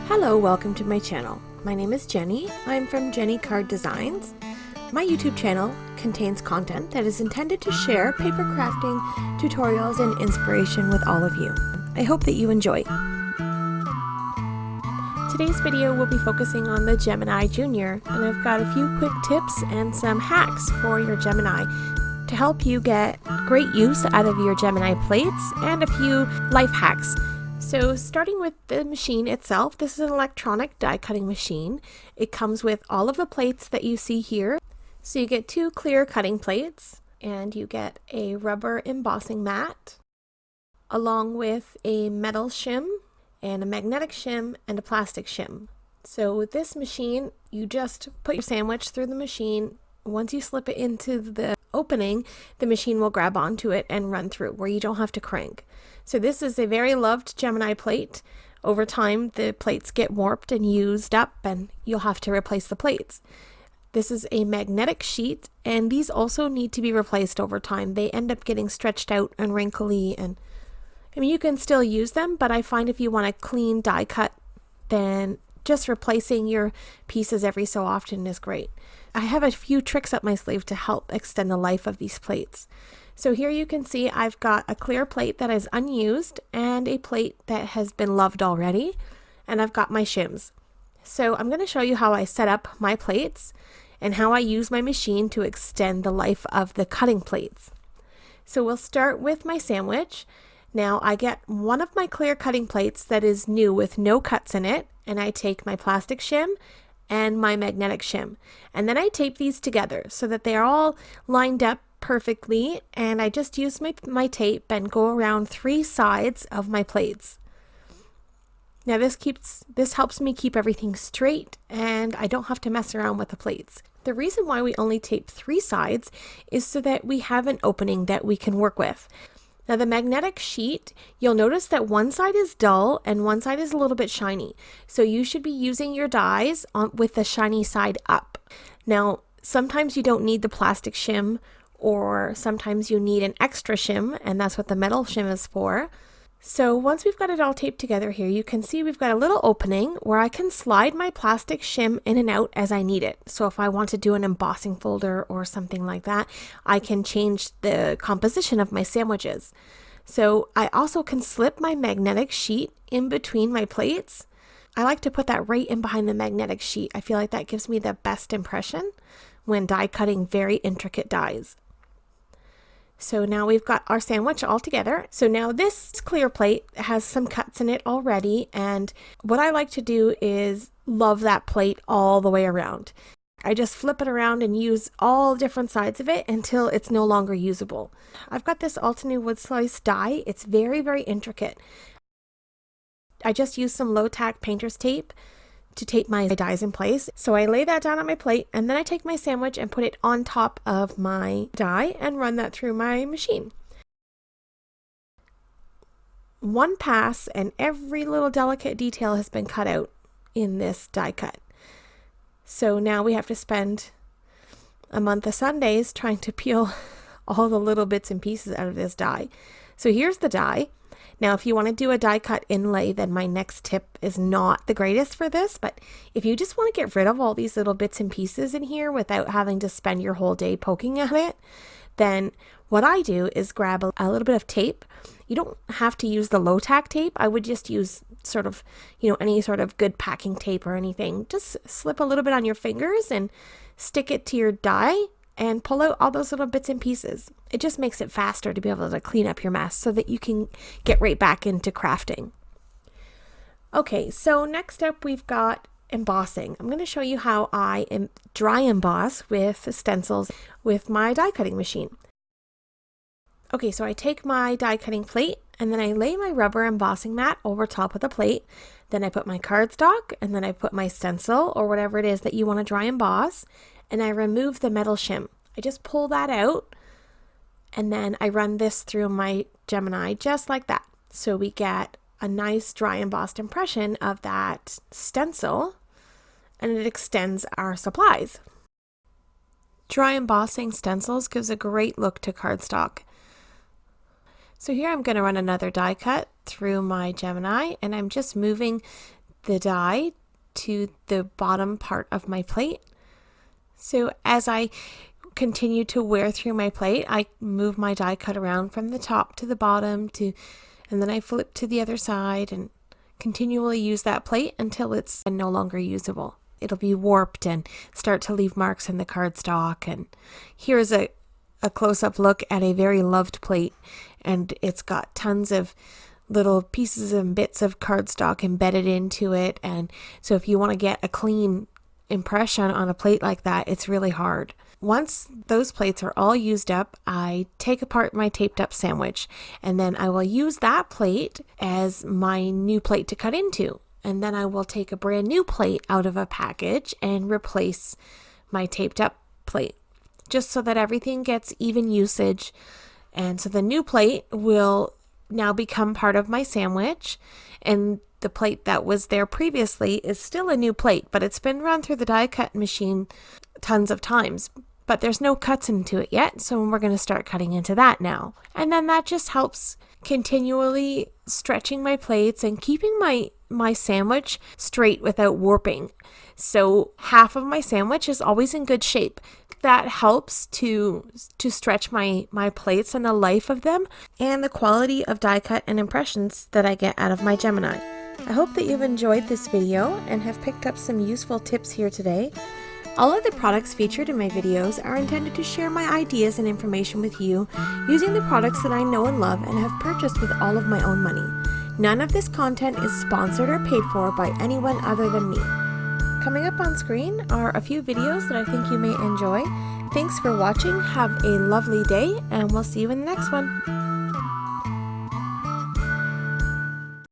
Hello, welcome to my channel. My name is Jenny. I'm from Jenny Card Designs. My YouTube channel contains content that is intended to share paper crafting tutorials and inspiration with all of you. I hope that you enjoy. Today's video will be focusing on the Gemini Jr. and I've got a few quick tips and some hacks for your Gemini to help you get great use out of your Gemini plates and a few life hacks. So starting with the machine itself, this is an electronic die cutting machine. It comes with all of the plates that you see here. So you get two clear cutting plates and you get a rubber embossing mat along with a metal shim and a magnetic shim and a plastic shim. So with this machine, you just put your sandwich through the machine. Once you slip it into the opening, the machine will grab onto it and run through where you don't have to crank. So this is a very loved Gemini plate. Over time, the plates get warped and used up and you'll have to replace the plates. This is a magnetic sheet and these also need to be replaced over time. They end up getting stretched out and wrinkly, and I mean, you can still use them, but I find if you want a clean die cut, then just replacing your pieces every so often is great. I have a few tricks up my sleeve to help extend the life of these plates. So here you can see I've got a clear plate that is unused and a plate that has been loved already, and I've got my shims. So I'm going to show you how I set up my plates and how I use my machine to extend the life of the cutting plates. So we'll start with my sandwich. Now I get one of my clear cutting plates that is new with no cuts in it, and I take my plastic shim and my magnetic shim, and then I tape these together so that they are all lined up perfectly, and I just use my tape and go around three sides of my plates. Now this helps me keep everything straight and I don't have to mess around with the plates. The reason why we only tape three sides is so that we have an opening that we can work with. Now the magnetic sheet, you'll notice that one side is dull and one side is a little bit shiny. So you should be using your dies with the shiny side up. Now sometimes you don't need the plastic shim, or sometimes you need an extra shim, and that's what the metal shim is for. So once we've got it all taped together here, you can see we've got a little opening where I can slide my plastic shim in and out as I need it. So if I want to do an embossing folder or something like that, I can change the composition of my sandwiches. So I also can slip my magnetic sheet in between my plates. I like to put that right in behind the magnetic sheet. I feel like that gives me the best impression when die cutting very intricate dies. So now we've got our sandwich all together. So now this clear plate has some cuts in it already, and what I like to do is love that plate all the way around. I just flip it around and use all different sides of it until it's no longer usable. I've got this Altenew wood slice die. It's very, very intricate. I just use some low tack painter's tape to tape my dies in place. So I lay that down on my plate and then I take my sandwich and put it on top of my die and run that through my machine. One pass and every little delicate detail has been cut out in this die cut. So now we have to spend a month of Sundays trying to peel all the little bits and pieces out of this die. So here's the die. Now, if you want to do a die cut inlay, then my next tip is not the greatest for this, but if you just want to get rid of all these little bits and pieces in here without having to spend your whole day poking at it, then what I do is grab a little bit of tape. You don't have to use the low tack tape. I would just use sort of, any sort of good packing tape or anything. Just slip a little bit on your fingers and stick it to your die and pull out all those little bits and pieces. It just makes it faster to be able to clean up your mess so that you can get right back into crafting. Okay, so next up we've got embossing. I'm going to show you how I dry emboss with stencils with my die cutting machine. Okay, so I take my die cutting plate and then I lay my rubber embossing mat over top of the plate. Then I put my cardstock and then I put my stencil or whatever it is that you want to dry emboss, and I remove the metal shim. I just pull that out and then I run this through my Gemini just like that. So we get a nice dry embossed impression of that stencil and it extends our supplies. Dry embossing stencils gives a great look to cardstock. So here I'm going to run another die cut through my Gemini and I'm just moving the die to the bottom part of my plate. So as I continue to wear through my plate, I move my die cut around from the top to the bottom and then I flip to the other side and continually use that plate until it's no longer usable. It'll be warped and start to leave marks in the cardstock. And here's a close-up look at a very loved plate, and it's got tons of little pieces and bits of cardstock embedded into it. And so if you want to get a clean impression on a plate like that, it's really hard. Once those plates are all used up, I take apart my taped up sandwich, and then I will use that plate as my new plate to cut into. And then I will take a brand new plate out of a package and replace my taped up plate, just so that everything gets even usage. And so the new plate will now become part of my sandwich, and the plate that was there previously is still a new plate, but it's been run through the die cut machine tons of times. But there's no cuts into it yet, so we're going to start cutting into that now. And then that just helps continually stretching my plates and keeping my sandwich straight without warping. So half of my sandwich is always in good shape. That helps to stretch my plates and the life of them and the quality of die cut and impressions that I get out of my Gemini. I hope that you've enjoyed this video and have picked up some useful tips here today. All of the products featured in my videos are intended to share my ideas and information with you using the products that I know and love and have purchased with all of my own money. None of this content is sponsored or paid for by anyone other than me. Coming up on screen are a few videos that I think you may enjoy. Thanks for watching, have a lovely day, and we'll see you in the next one.